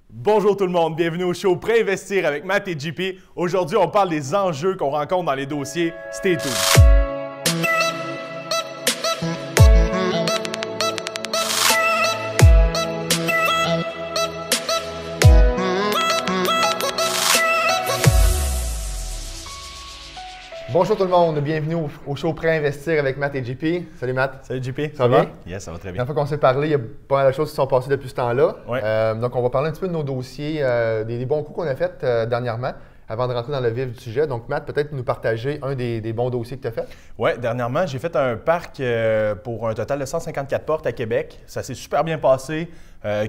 Bonjour tout le monde, bienvenue au show Pré-investir avec Matt et JP. Aujourd'hui, on parle des enjeux qu'on rencontre dans les dossiers. Stay tuned. Bonjour tout le monde, bienvenue au show Pré-investir avec Matt et JP. Salut Matt. Salut JP. Ça va bien? Yes, ça va très La bien. dernière fois qu'on s'est parlé, il y a pas mal de choses qui sont passées depuis ce temps-là. Ouais. Donc on va parler un petit peu de nos dossiers, des bons coups qu'on a faits dernièrement, avant de rentrer dans le vif du sujet. Donc Matt, peut-être nous partager un des bons dossiers que tu as fait. Oui, dernièrement, j'ai fait un parc pour un total de 154 portes à Québec. Ça s'est super bien passé.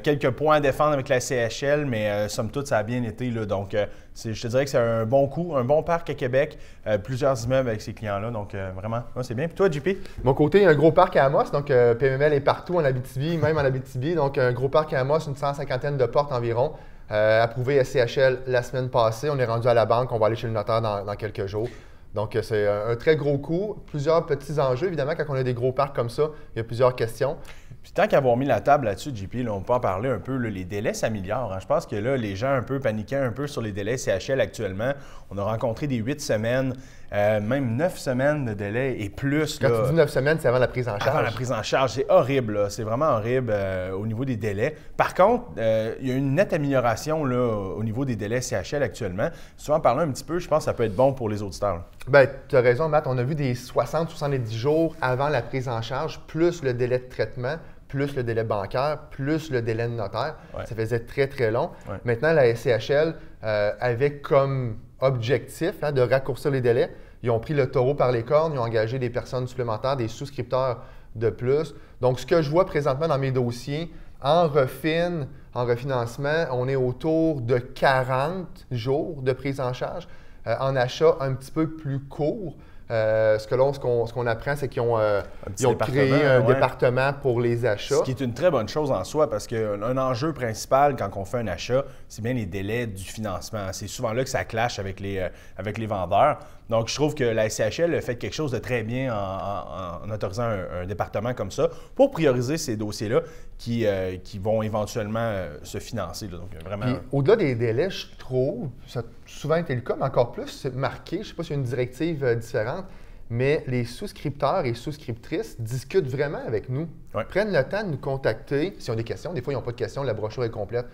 Quelques points à défendre avec la CHL, mais somme toute, ça a bien été. Là. Donc, je te dirais que c'est un bon coup, un bon parc à Québec, plusieurs immeubles avec ces clients-là. Donc, vraiment, c'est bien. Puis toi, JP? De mon côté, un gros parc à Amos. Donc PMML est partout en Abitibi, même en Abitibi. Donc un gros parc à Amos, une 150aine de portes environ. Approuvé SCHL la semaine passée. On est rendu à la banque. On va aller chez le notaire dans quelques jours. Donc, c'est un très gros coup. Plusieurs petits enjeux. Évidemment, quand on a des gros parcs comme ça, il y a plusieurs questions. Puis tant qu'avoir mis la table là-dessus, JP, là, on peut en parler un peu. Là, les délais s'améliorent. Hein. Je pense que là, les gens un peu paniquaient un peu sur les délais CHL actuellement. On a rencontré des 8 semaines, même 9 semaines de délai et plus. Quand là, tu dis 9 semaines, c'est avant la prise en charge. avant la prise en charge, c'est horrible. Là. C'est vraiment horrible au niveau des délais. Par contre, il y a une nette amélioration là, au niveau des délais CHL actuellement. Si tu veux en parler un petit peu, je pense que ça peut être bon pour les auditeurs. Là. Bien, tu as raison, Matt. On a vu des 60-70 jours avant la prise en charge, plus le délai de traitement, plus le délai bancaire, plus le délai de notaire. Ouais. Ça faisait très, très long. Ouais. Maintenant, la SCHL avait comme objectif de raccourcir les délais. Ils ont pris le taureau par les cornes, ils ont engagé des personnes supplémentaires, des souscripteurs de plus. Donc, ce que je vois présentement dans mes dossiers, en refinancement, on est autour de 40 jours de prise en charge. En achat un petit peu plus court. Ce qu'on apprend, c'est qu'ils ont créé un département pour les achats. Ce qui est une très bonne chose en soi parce qu'un enjeu principal quand on fait un achat, c'est bien les délais du financement. C'est souvent là que ça clash avec les vendeurs. Donc, je trouve que la SCHL a fait quelque chose de très bien en autorisant un département comme ça pour prioriser ces dossiers-là qui vont éventuellement se financer. Là. Donc, vraiment. Puis, au-delà des délais, je trouve, ça a souvent été le cas, mais encore plus, c'est marqué, je ne sais pas s'il y a une directive différente, mais les souscripteurs et souscriptrices discutent vraiment avec nous. Ouais. Prennent le temps de nous contacter s'ils ont des questions. Des fois, ils n'ont pas de questions, la brochure est complète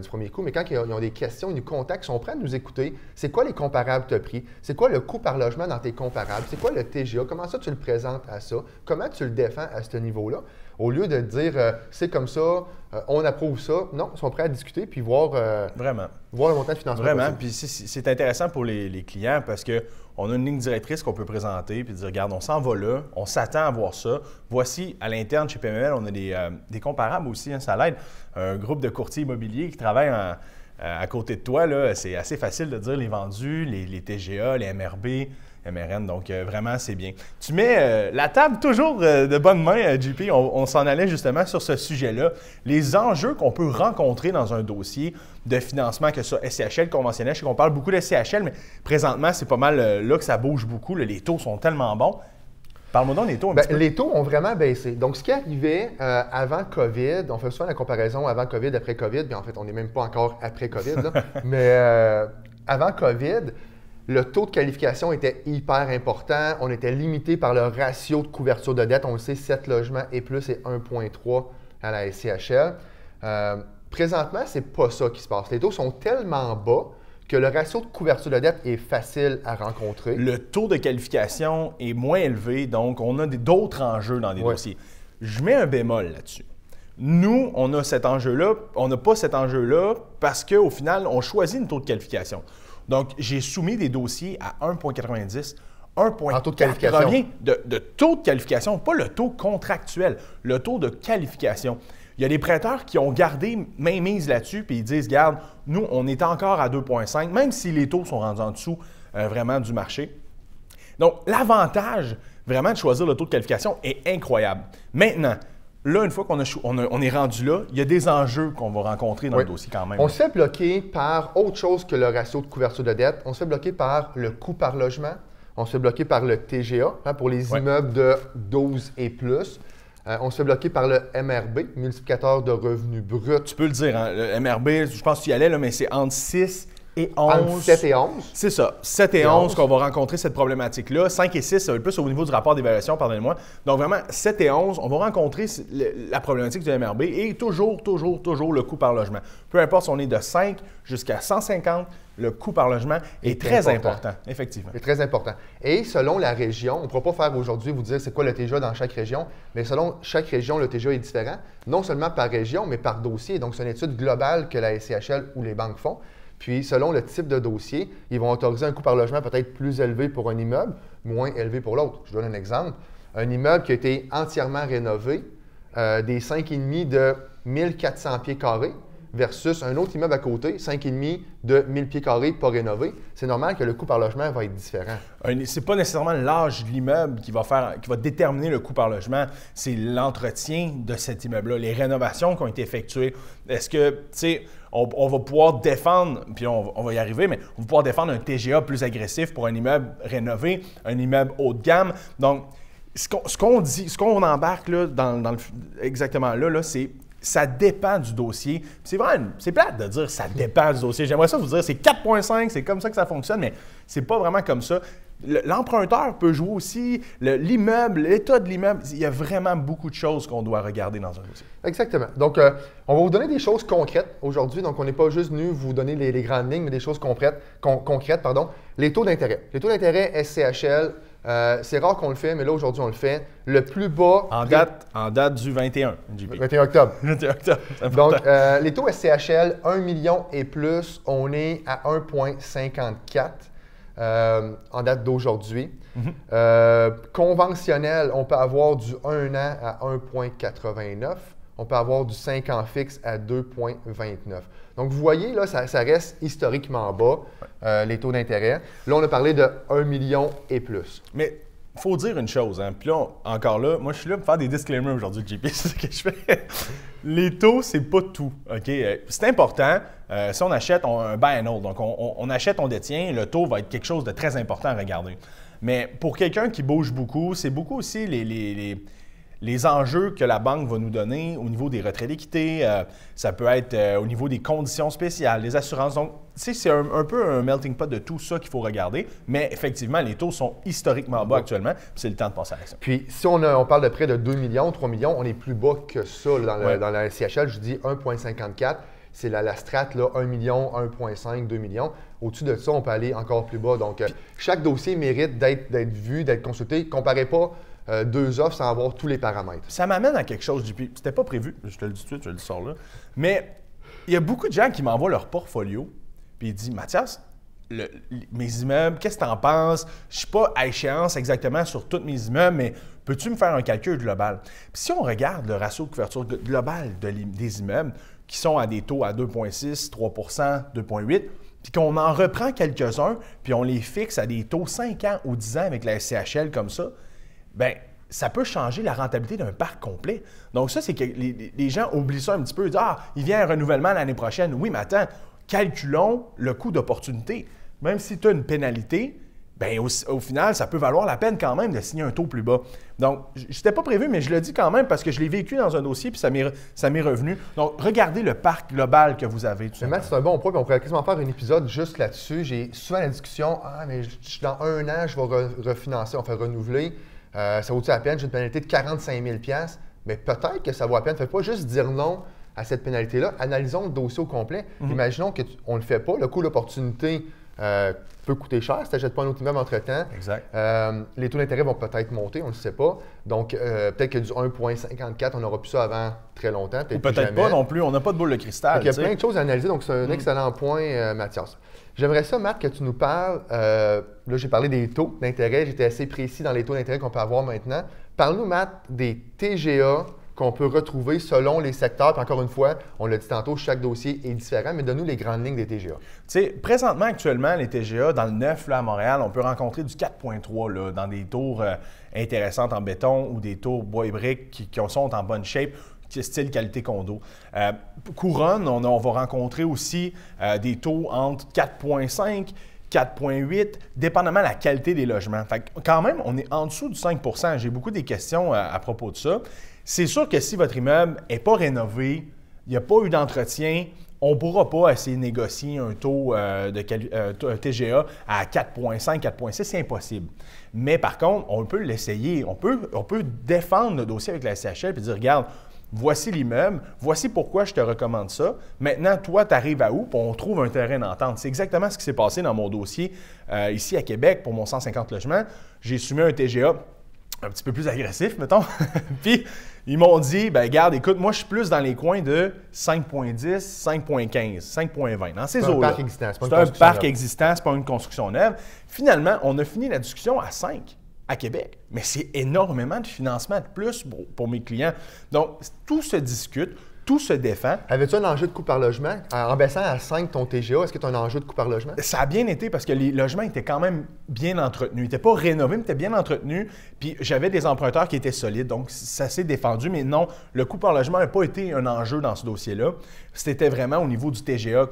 du premier coup. Mais quand ils ont des questions, ils nous contactent, ils sont prêts à nous écouter. C'est quoi les comparables que tu as pris? C'est quoi le coût par logement dans tes comparables? C'est quoi le TGA? Comment ça tu le présentes à ça? Comment tu le défends à ce niveau-là? Au lieu de dire c'est comme ça, on approuve ça. Non, ils sont prêts à discuter puis voir le montant de financement. Vraiment. Puis c'est intéressant pour les clients parce qu'on a une ligne directrice qu'on peut présenter puis dire regarde, on s'en va là, on s'attend à voir ça. Voici, à l'interne chez PMML, on a des comparables aussi, hein, ça l'aide. Un groupe de courtiers immobiliers qui travaillent à côté de toi, là, c'est assez facile de dire les vendus, les TGA, les MRB. MRN, donc vraiment, c'est bien. Tu mets la table toujours de bonne main, JP. On s'en allait justement sur ce sujet-là. Les enjeux qu'on peut rencontrer dans un dossier de financement, que ce soit SCHL conventionnel. Je sais qu'on parle beaucoup de SCHL, mais présentement, c'est pas mal là que ça bouge beaucoup. Là, les taux sont tellement bons. Parle-moi donc des taux un petit peu. Les taux ont vraiment baissé. Donc, ce qui arrivait avant COVID, on fait souvent la comparaison avant COVID, après COVID, puis en fait, on n'est même pas encore après COVID, là. Mais avant COVID, le taux de qualification était hyper important. On était limité par le ratio de couverture de dette. On le sait, 7 logements et plus et 1,3 à la SCHL. Présentement, ce n'est pas ça qui se passe. Les taux sont tellement bas que le ratio de couverture de dette est facile à rencontrer. Le taux de qualification est moins élevé, donc on a d'autres enjeux dans des dossiers. Je mets un bémol là-dessus. Nous, on a cet enjeu-là. On n'a pas cet enjeu-là parce qu'au final, on choisit une taux de qualification. Donc, j'ai soumis des dossiers à 1,90, 1,4. En taux de qualification. Revient de taux de qualification, pas le taux contractuel, le taux de qualification. Il y a des prêteurs qui ont gardé main mise là-dessus puis ils disent, regarde, nous, on est encore à 2,5, même si les taux sont rendus en dessous vraiment du marché. Donc, l'avantage vraiment de choisir le taux de qualification est incroyable. Maintenant, là, une fois qu'on est rendu là, il y a des enjeux qu'on va rencontrer dans le dossier quand même. On se fait bloquer par autre chose que le ratio de couverture de dette. On se fait bloquer par le coût par logement. On se fait bloquer par le TGA pour les immeubles de 12 et plus. On se fait bloquer par le MRB, multiplicateur de revenus bruts. Tu peux le dire, hein, le MRB, je pense que tu y allais, là, mais c'est entre 6 et 11. Entre 7 et 11. C'est ça, 7 et 11 qu'on va rencontrer cette problématique-là. 5 et 6, ça va être plus au niveau du rapport d'évaluation, pardonnez-moi. Donc vraiment, 7 et 11, on va rencontrer la problématique du MRB et toujours le coût par logement. Peu importe si on est de 5 jusqu'à 150, le coût par logement est très important, effectivement. C'est très important. Et selon la région, on ne pourra pas faire aujourd'hui vous dire c'est quoi le TGA dans chaque région, mais selon chaque région, le TGA est différent, non seulement par région, mais par dossier. Donc, c'est une étude globale que la SCHL ou les banques font. Puis, selon le type de dossier, ils vont autoriser un coût par logement peut-être plus élevé pour un immeuble, moins élevé pour l'autre. Je donne un exemple. Un immeuble qui a été entièrement rénové, des 5,5 de 1400 pieds carrés, versus un autre immeuble à côté, 5,5 de 1000 pieds carrés pas rénové, c'est normal que le coût par logement va être différent. C'est pas nécessairement l'âge de l'immeuble qui va déterminer le coût par logement, c'est l'entretien de cet immeuble-là, les rénovations qui ont été effectuées. Est-ce que, tu sais, on va pouvoir défendre, puis on va y arriver, mais on va pouvoir défendre un TGA plus agressif pour un immeuble rénové, un immeuble haut de gamme. Donc, ce qu'on dit, ce qu'on embarque là, exactement là, c'est ça dépend du dossier. C'est vrai, c'est plate de dire ça dépend du dossier. J'aimerais ça vous dire c'est 4,5, c'est comme ça que ça fonctionne, mais c'est pas vraiment comme ça. L'emprunteur peut jouer aussi, l'immeuble, l'état de l'immeuble. Il y a vraiment beaucoup de choses qu'on doit regarder dans un dossier. Exactement. Donc, on va vous donner des choses concrètes aujourd'hui. Donc, on n'est pas juste venu vous donner les grandes lignes, mais des choses concrètes. Les taux d'intérêt. Les taux d'intérêt SCHL, c'est rare qu'on le fait, mais là, aujourd'hui, on le fait. Le plus bas… En date du 21, JP. 21 octobre. 21 octobre, c'est Donc, important. les taux SCHL, 1 million et plus, on est à 1,54 en date d'aujourd'hui. Conventionnel, on peut avoir du 1 an à 1,89. On peut avoir du 5 ans fixe à 2,29. Donc, vous voyez, là, ça reste historiquement bas, les taux d'intérêt. Là, on a parlé de 1 million et plus. Mais il faut dire une chose, hein. Puis là, encore là, moi, je suis là pour faire des disclaimers aujourd'hui, JP, c'est ce que je fais. Les taux, c'est pas tout, OK? C'est important. Si on achète un buy and hold, donc on achète, on détient, le taux va être quelque chose de très important à regarder. Mais pour quelqu'un qui bouge beaucoup, c'est beaucoup aussi les enjeux que la banque va nous donner au niveau des retraits d'équité, ça peut être au niveau des conditions spéciales, des assurances. Donc, tu sais, c'est un peu un melting pot de tout ça qu'il faut regarder. Mais effectivement, les taux sont historiquement bas actuellement, puis c'est le temps de passer à l'action. Puis, si on parle de près de 2 millions, 3 millions, on est plus bas que ça là, dans la SCHL. Je dis 1,54. C'est la strate, là, 1 million, 1,5, 2 millions. Au-dessus de ça, on peut aller encore plus bas. Donc, chaque dossier mérite d'être vu, d'être consulté. Comparez pas deux offres sans avoir tous les paramètres. Ça m'amène à quelque chose, JP. C'était pas prévu, je te le dis tout de suite, je le sors là. Mais il y a beaucoup de gens qui m'envoient leur portfolio, puis ils disent « Mathias, mes immeubles, qu'est-ce que tu en penses? Je ne suis pas à échéance exactement sur tous mes immeubles, mais peux-tu me faire un calcul global? » Puis si on regarde le ratio de couverture globale des immeubles, qui sont à des taux à 2,6, 3 2,8, puis qu'on en reprend quelques-uns, puis on les fixe à des taux 5 ans ou 10 ans avec la SCHL comme ça, bien, ça peut changer la rentabilité d'un parc complet. Donc ça, c'est que les gens oublient ça un petit peu. Ils disent « Ah, il vient un renouvellement l'année prochaine. » Oui, mais attends, calculons le coût d'opportunité. Même si tu as une pénalité, bien, au final, ça peut valoir la peine quand même de signer un taux plus bas. Donc, je n'étais pas prévu, mais je le dis quand même parce que je l'ai vécu dans un dossier puis ça m'est revenu. Donc, regardez le parc global que vous avez. Matt, c'est un bon point, puis on pourrait quasiment faire un épisode juste là-dessus. J'ai souvent la discussion, mais dans un an, je vais refinancer, on fait renouveler. Ça vaut-tu la peine? J'ai une pénalité de 45 000 $. Mais peut-être que ça vaut la peine. Ne faites pas juste dire non à cette pénalité-là. Analysons le dossier au complet. Imaginons qu'on ne le fait pas. Le coût d'opportunité peut coûter cher si tu n'achètes pas un autre immeuble entre-temps. Exact. Les taux d'intérêt vont peut-être monter, on ne le sait pas. Donc, peut-être que du 1,54, on n'aura plus ça avant très longtemps. Peut-être pas non plus. On n'a pas de boule de cristal. Il y a plein de choses à analyser. Donc, c'est un excellent point, Mathias. J'aimerais ça, Matt, que tu nous parles. Là, j'ai parlé des taux d'intérêt. J'étais assez précis dans les taux d'intérêt qu'on peut avoir maintenant. Parle-nous, Matt, des TGA qu'on peut retrouver selon les secteurs. Puis encore une fois, on l'a dit tantôt, chaque dossier est différent, mais donne-nous les grandes lignes des TGA. Tu sais, présentement, actuellement, les TGA, dans le neuf, là, à Montréal, on peut rencontrer du 4,3 là, dans des tours intéressantes en béton ou des tours bois et briques qui sont en bonne shape, style qualité condo. Couronne, on va rencontrer aussi des taux entre 4,5 4,8, dépendamment de la qualité des logements. Fait que quand même, on est en dessous du 5 %. J'ai beaucoup des questions à propos de ça. c'est sûr que si votre immeuble n'est pas rénové, il n'y a pas eu d'entretien, on ne pourra pas essayer de négocier un taux un TGA à 4,5, 4,6, c'est impossible. Mais par contre, on peut l'essayer. On peut défendre le dossier avec la SCHL et dire, regarde, voici l'immeuble, voici pourquoi je te recommande ça. Maintenant, toi, tu arrives à où? Puis on trouve un terrain d'entente. C'est exactement ce qui s'est passé dans mon dossier ici à Québec pour mon 150 logements. J'ai soumis un TGA un petit peu plus agressif, mettons. Puis, ils m'ont dit, ben garde, écoute, moi, je suis plus dans les coins de 5,10, 5,15, 5,20, dans ces eaux-là. C'est un parc existant, c'est un parc existant, c'est pas une construction neuve. Finalement, on a fini la discussion à 5 à Québec. Mais c'est énormément de financement de plus pour mes clients. Donc, tout se discute, tout se défend. Avais-tu un enjeu de coût par logement? En baissant à 5 ton TGA, est-ce que tu as un enjeu de coût par logement? Ça a bien été parce que les logements étaient quand même bien entretenus. Ils n'étaient pas rénovés, mais étaient bien entretenus. Puis j'avais des emprunteurs qui étaient solides, donc ça s'est défendu. Mais non, le coût par logement n'a pas été un enjeu dans ce dossier-là. C'était vraiment au niveau du TGA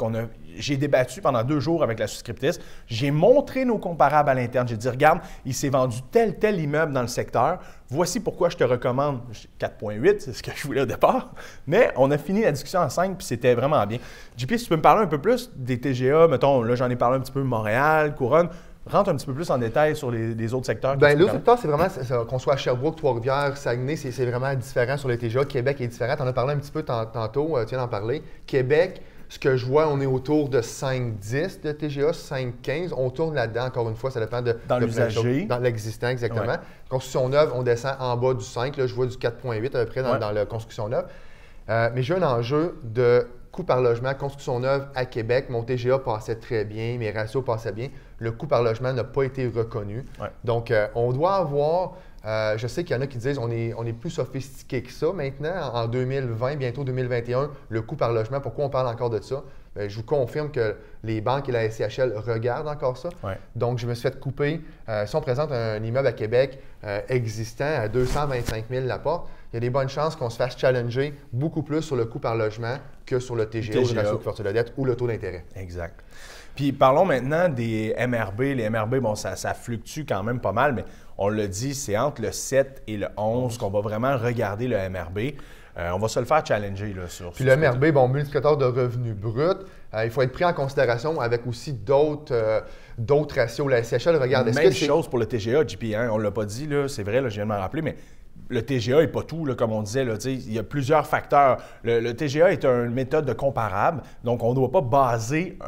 j'ai débattu pendant 2 jours avec la souscriptrice. J'ai montré nos comparables à l'interne. J'ai dit, regarde, il s'est vendu tel immeuble dans le secteur. Voici pourquoi je te recommande 4,8, c'est ce que je voulais au départ. Mais on a fini la discussion en 5, puis c'était vraiment bien. JP, si tu peux me parler un peu plus des TGA, mettons, là, j'en ai parlé un petit peu Montréal, Couronne. Rentre un petit peu plus en détail sur les autres secteurs. Bien, l'autre secteur, c'est vraiment, qu'on soit à Sherbrooke, Trois-Rivières, Saguenay, c'est vraiment différent sur les TGA. Québec est différent. Tu en as parlé un petit peu tantôt, tu viens d'en parler. Québec, ce que je vois, on est autour de 5,10 de TGA, 5,15. On tourne là-dedans, encore une fois, ça dépend de l'usager. Dans l'existant, exactement. Ouais. Construction neuve, on descend en bas du 5. Là, je vois du 4,8 à peu près dans la construction neuve. Mais j'ai un enjeu de coût par logement, construction neuve à Québec. Mon TGA passait très bien, mes ratios passaient bien. Le coût par logement n'a pas été reconnu. Ouais. Donc, on doit avoir... je sais qu'il y en a qui disent on est plus sophistiqué que ça maintenant. En 2020, bientôt 2021, le coût par logement, pourquoi on parle encore de ça? Bien, je vous confirme que les banques et la SCHL regardent encore ça. Ouais. Donc, je me suis fait couper. Si on présente un immeuble à Québec existant à 225 000 la porte, il y a des bonnes chances qu'on se fasse challenger beaucoup plus sur le coût par logement que sur le TGA, le ratio de couverture de dette ou le taux d'intérêt. Exact. Puis parlons maintenant des MRB. Les MRB, bon, ça fluctue quand même pas mal, mais on l'a dit, c'est entre le 7 et le 11 qu'on va vraiment regarder le MRB. On va se le faire challenger là, sur Puis le MRB, bon, multiplicateur de revenus bruts, il faut être pris en considération avec aussi d'autres ratios. La SCHL, regarde, Même chose pour le TGA, JP, hein? On ne l'a pas dit, c'est vrai, là, je viens de m'en rappeler, mais le TGA n'est pas tout, là, comme on disait. Là, il y a plusieurs facteurs. Le TGA est une méthode de comparable, donc on ne doit pas baser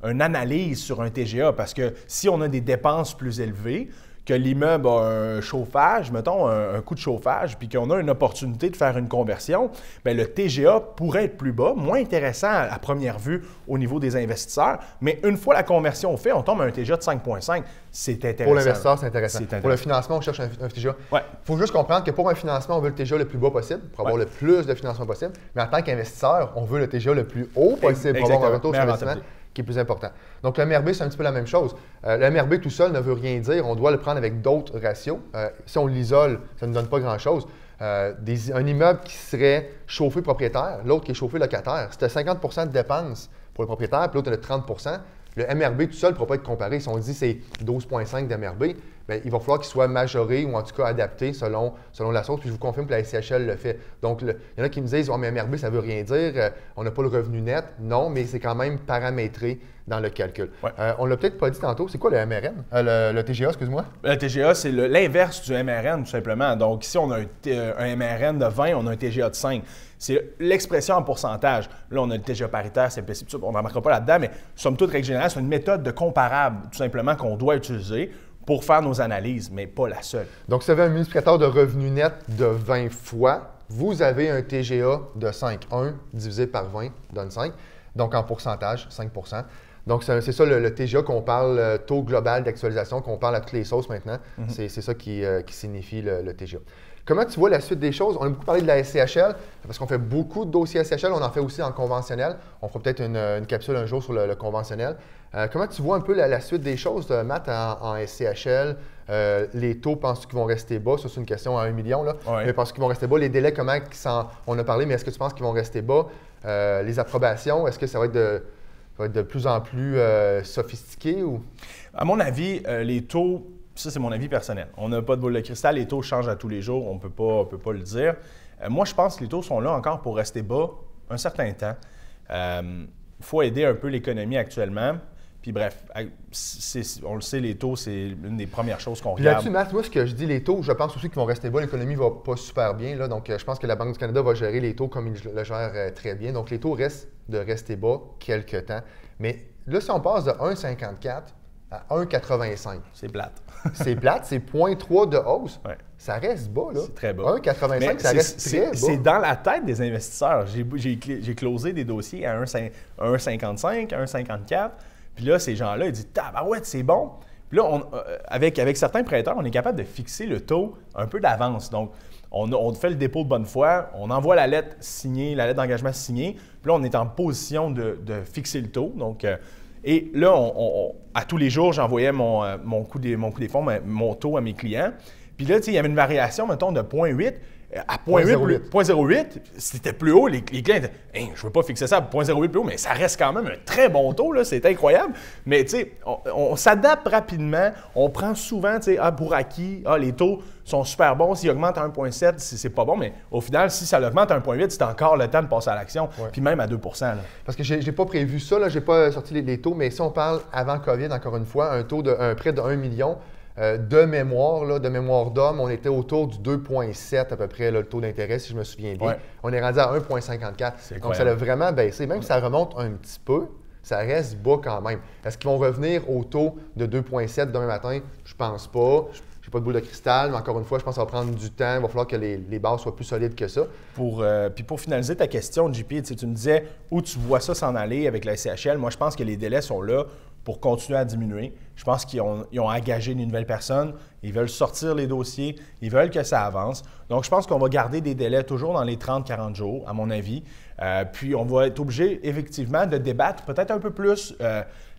une analyse sur un TGA parce que si on a des dépenses plus élevées, que l'immeuble a un chauffage, mettons un coût de chauffage, puis qu'on a une opportunité de faire une conversion, bien, le TGA pourrait être plus bas, moins intéressant à première vue au niveau des investisseurs, mais une fois la conversion faite, on tombe à un TGA de 5,5. C'est intéressant. Pour l'investisseur, c'est intéressant. Pour le financement, on cherche un TGA. Ouais. Il faut juste comprendre que pour un financement, on veut le TGA le plus bas possible pour avoir le plus de financement possible, mais en tant qu'investisseur, on veut le TGA le plus haut possible pour avoir un retour sur investissement qui est plus important. Donc, le MRB, c'est un petit peu la même chose. Le MRB tout seul ne veut rien dire. On doit le prendre avec d'autres ratios. Si on l'isole, ça ne nous donne pas grand-chose. Un immeuble qui serait chauffé propriétaire, l'autre qui est chauffé locataire, c'était 50 de dépenses pour le propriétaire, puis l'autre, il a 30 Le MRB tout seul ne pourra pas être comparé. Si on dit que c'est 12,5 d'MRB, bien, il va falloir qu'il soit majoré ou en tout cas adapté selon la source. Puis je vous confirme que la SCHL le fait. Donc, il y en a qui me disent « Oh, mais MRB, ça ne veut rien dire. On n'a pas le revenu net. » Non, mais c'est quand même paramétré dans le calcul. Ouais. On ne l'a peut-être pas dit tantôt. C'est quoi le MRN? Le TGA, excuse-moi? Le TGA, c'est l'inverse du MRN, tout simplement. Donc, ici, on a un MRN de 20, on a un TGA de 5. C'est l'expression en pourcentage. Là, on a le TGA paritaire, c'est impossible, on n'embarquera pas là-dedans, mais somme toute, règle générale, c'est une méthode de comparable, tout simplement, qu'on doit utiliser pour faire nos analyses, mais pas la seule. Donc, si vous avez un multiplicateur de revenu net de 20 fois, vous avez un TGA de 5. 1 divisé par 20 donne 5. Donc, en pourcentage, 5 Donc, c'est ça le TGA qu'on parle, taux global d'actualisation, qu'on parle à toutes les sauces maintenant. C'est ça qui signifie le TGA. Comment tu vois la suite des choses? On a beaucoup parlé de la SCHL, parce qu'on fait beaucoup de dossiers SCHL, on en fait aussi en conventionnel. On fera peut-être une capsule un jour sur le conventionnel. Comment tu vois un peu la suite des choses, Matt, en SCHL? Les taux, penses-tu qu'ils vont rester bas? Ça, c'est une question à 1 million. Là. Ouais. Mais penses-tu qu'ils vont rester bas? Les délais, comment on a parlé, mais est-ce que tu penses qu'ils vont rester bas? Les approbations, est-ce que ça va être de plus en plus sophistiqué? Ou? À mon avis, les taux, ça c'est mon avis personnel. On n'a pas de boule de cristal, les taux changent à tous les jours, on ne peut pas le dire. Moi, je pense que les taux sont là encore pour rester bas un certain temps. Il faut aider un peu l'économie actuellement. Puis bref, on le sait, les taux, c'est une des premières choses qu'on regarde. Là-dessus, Matt, moi, ce que je dis, les taux, je pense aussi qu'ils vont rester bas. L'économie va pas super bien. Là, donc, je pense que la Banque du Canada va gérer les taux comme il le gère très bien. Donc, les taux risquent de rester bas quelques temps. Mais là, si on passe de 1,54 à 1,85. C'est plate. C'est plate, c'est 0,3 de hausse. Ouais. Ça reste bas, là. C'est très bas. 1,85, ça reste très bas. C'est dans la tête des investisseurs. J'ai closé des dossiers à 1,55, 1,54. Puis là, ces gens-là, ils disent « Tabarouette, c'est bon! » Puis là, avec certains prêteurs, on est capable de fixer le taux un peu d'avance. Donc, on fait le dépôt de bonne foi, on envoie la lettre signée, la lettre d'engagement signée. Puis là, on est en position de fixer le taux. Donc, et là, à tous les jours, j'envoyais mon coût des fonds, mon taux à mes clients. Puis là, il y avait une variation, mettons, de 0,8. À 0,08, c'était plus haut. Les clients disaient hey, « je ne veux pas fixer ça à 0,08 plus haut, mais ça reste quand même un très bon taux, là, c'est incroyable. » Mais tu sais, on s'adapte rapidement. On prend souvent pour acquis, les taux sont super bons. S'ils augmentent à 1,7, c'est pas bon. Mais au final, si ça augmente à 1,8, c'est encore le temps de passer à l'action. Ouais. Puis même à 2 là. Parce que je n'ai pas prévu ça, je n'ai pas sorti les taux, mais si on parle avant COVID, encore une fois, un prêt de 1 million, de mémoire d'homme, on était autour du 2,7 à peu près, là, le taux d'intérêt, si je me souviens bien. Ouais. On est rendu à 1,54. Donc, ça a vraiment baissé. Même si ça remonte un petit peu, ça reste bas quand même. Est-ce qu'ils vont revenir au taux de 2,7 demain matin? Je pense pas. Je n'ai pas de boule de cristal, mais encore une fois, je pense que ça va prendre du temps. Il va falloir que les bases soient plus solides que ça. Puis pour finaliser ta question, JP, tu me disais où tu vois ça s'en aller avec la SCHL. Moi, je pense que les délais sont là pour continuer à diminuer. Je pense qu'ils ont engagé une nouvelle personne. Ils veulent sortir les dossiers. Ils veulent que ça avance. Donc, je pense qu'on va garder des délais toujours dans les 30-40 jours, à mon avis. Puis, on va être obligé, effectivement, de débattre peut-être un peu plus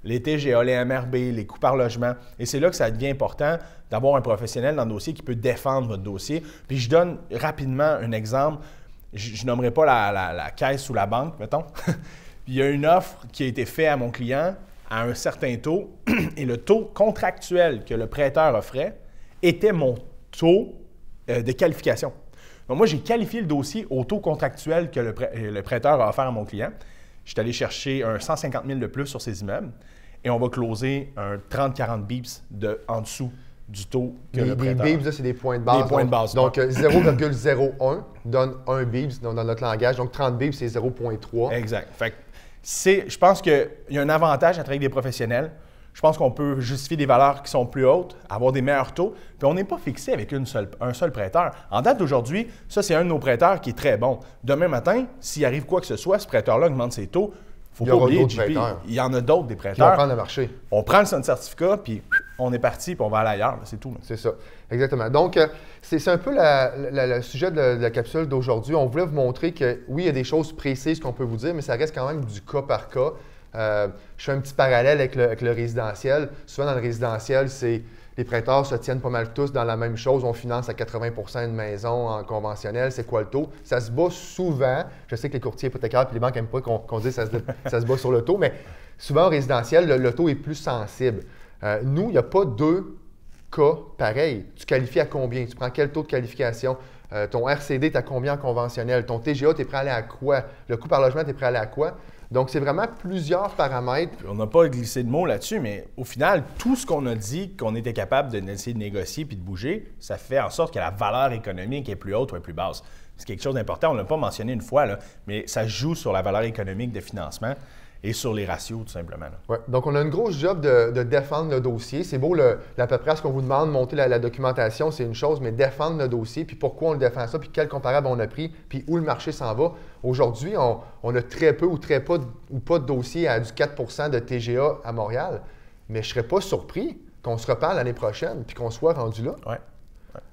les TGA, les MRB, les coûts par logement. Et c'est là que ça devient important d'avoir un professionnel dans le dossier qui peut défendre votre dossier. Puis, je donne rapidement un exemple. Je nommerai pas la caisse ou la banque, mettons. Puis, il y a une offre qui a été faite à mon client à un certain taux, et le taux contractuel que le prêteur offrait était mon taux de qualification. Donc, moi, j'ai qualifié le dossier au taux contractuel que le prêteur a offert à mon client. Je suis allé chercher un 150 000 de plus sur ces immeubles et on va closer un 30-40 bips en dessous du taux que le prêteur. Les bips, c'est des points de base. Des points de base. Donc, 0,01 donne 1 bips dans notre langage. Donc, 30 bips, c'est 0,3. Exact. Fait que je pense qu'il y a un avantage à travailler avec des professionnels. Je pense qu'on peut justifier des valeurs qui sont plus hautes, avoir des meilleurs taux, puis on n'est pas fixé avec un seul prêteur. En date d'aujourd'hui, ça, c'est un de nos prêteurs qui est très bon. Demain matin, s'il arrive quoi que ce soit, ce prêteur-là augmente ses taux. Il ne faut pas oublier, JP, il y en a d'autres des prêteurs. Qui vont prendre le marché. On prend le certificat, puis on est parti, puis on va aller ailleurs. C'est tout. C'est ça, exactement. Donc, c'est un peu le sujet de la capsule d'aujourd'hui. On voulait vous montrer que, oui, il y a des choses précises qu'on peut vous dire, mais ça reste quand même du cas par cas. Je fais un petit parallèle avec le résidentiel. Souvent, dans le résidentiel, les prêteurs se tiennent pas mal tous dans la même chose. On finance à 80 % une maison en conventionnel. C'est quoi le taux? Ça se bat souvent. Je sais que les courtiers hypothécaires et les banques n'aiment pas qu'on dise que ça se bat sur le taux, mais souvent, au résidentiel, le taux est plus sensible. Nous, il n'y a pas deux cas pareils. Tu qualifies à combien? Tu prends quel taux de qualification? Ton RCD, tu as combien en conventionnel? Ton TGA, tu es prêt à aller à quoi? Le coût par logement, tu es prêt à aller à quoi? Donc, c'est vraiment plusieurs paramètres. On n'a pas glissé de mots là-dessus, mais au final, tout ce qu'on a dit qu'on était capable d'essayer de négocier puis de bouger, ça fait en sorte que la valeur économique est plus haute ou est plus basse. C'est quelque chose d'important. On ne l'a pas mentionné une fois, là, mais ça joue sur la valeur économique de financement et sur les ratios, tout simplement. Ouais. Donc, on a une grosse job de défendre le dossier. C'est beau, à peu près, ce qu'on vous demande, monter la documentation, c'est une chose, mais défendre le dossier, puis pourquoi on le défend ça, puis quel comparable on a pris, puis où le marché s'en va. Aujourd'hui, on a très peu ou pas de dossier à du 4 % de TGA à Montréal, mais je ne serais pas surpris qu'on se reparle l'année prochaine, puis qu'on soit rendu là. Ouais.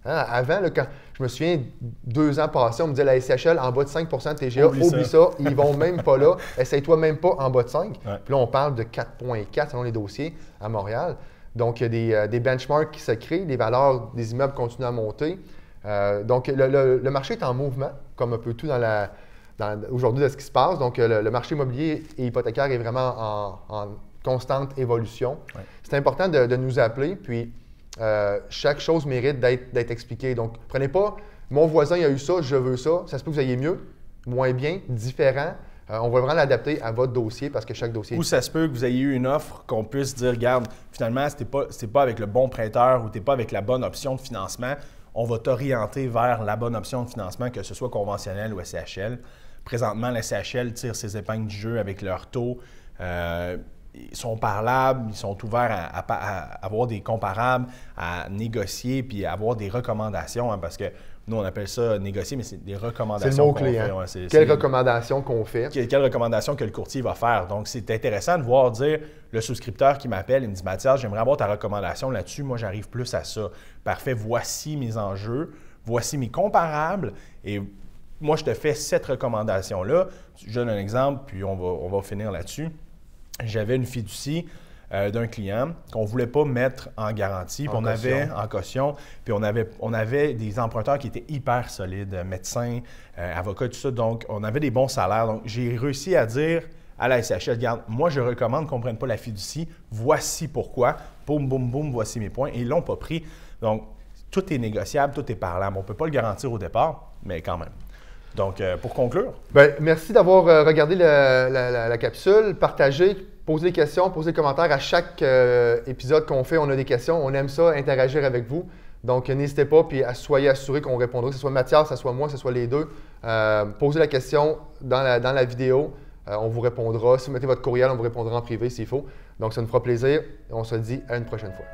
Hein, avant, là, quand je me souviens, 2 ans passés, on me disait la SCHL en bas de 5 % de TGA, oublie ça, ils vont même pas là, essaye-toi même pas en bas de 5. Ouais. Puis là, on parle de 4,4 selon les dossiers à Montréal. Donc, il y a des benchmarks qui se créent, les valeurs des immeubles continuent à monter. Donc, le marché est en mouvement, comme un peu tout aujourd'hui de ce qui se passe. Donc, le marché immobilier et hypothécaire est vraiment en constante évolution. Ouais. C'est important de nous appeler, puis chaque chose mérite d'être expliquée. Donc, prenez pas Mon voisin il a eu ça, je veux ça. Ça se peut que vous ayez mieux, moins bien, différent. On va vraiment l'adapter à votre dossier parce que chaque dossier... Ou ça se peut que vous ayez eu une offre qu'on puisse dire, regarde, finalement, c'était pas avec le bon prêteur ou tu n'es pas avec la bonne option de financement, on va t'orienter vers la bonne option de financement, que ce soit conventionnel ou SCHL. Présentement, la SCHL tire ses épingles du jeu avec leur taux. Ils sont parlables, ils sont ouverts à avoir des comparables, à négocier puis à avoir des recommandations, hein, parce que nous, on appelle ça négocier, mais c'est des recommandations. C'est le mot-clé. Hein? Ouais, quelles recommandations qu'on fait? Quelles recommandations que le courtier va faire. Donc, c'est intéressant de voir dire le souscripteur qui m'appelle, il me dit Mathias, j'aimerais avoir ta recommandation là-dessus. Moi, j'arrive plus à ça. Parfait, voici mes enjeux, voici mes comparables. Et moi, je te fais cette recommandation-là. Je donne un exemple, puis on va finir là-dessus. J'avais une fiducie d'un client qu'on ne voulait pas mettre en garantie, puis on avait en caution, puis on avait des emprunteurs qui étaient hyper solides, médecins, avocats, tout ça, donc on avait des bons salaires. Donc j'ai réussi à dire à la SCHL, regarde, moi je recommande qu'on ne prenne pas la fiducie, voici pourquoi, boum, boum, boum, voici mes points, et ils ne l'ont pas pris. Donc tout est négociable, tout est parlable. On ne peut pas le garantir au départ, mais quand même. Donc, pour conclure. Bien, merci d'avoir regardé la capsule, partagé, posé des questions, posé des commentaires. À chaque épisode qu'on fait, on a des questions. On aime ça, interagir avec vous. Donc, n'hésitez pas, puis soyez assurés qu'on répondra, que ce soit Mathias, que ce soit moi, que ce soit les deux. Posez la question dans la vidéo. On vous répondra. Si vous mettez votre courriel, on vous répondra en privé s'il faut. Donc, ça nous fera plaisir. On se dit à une prochaine fois.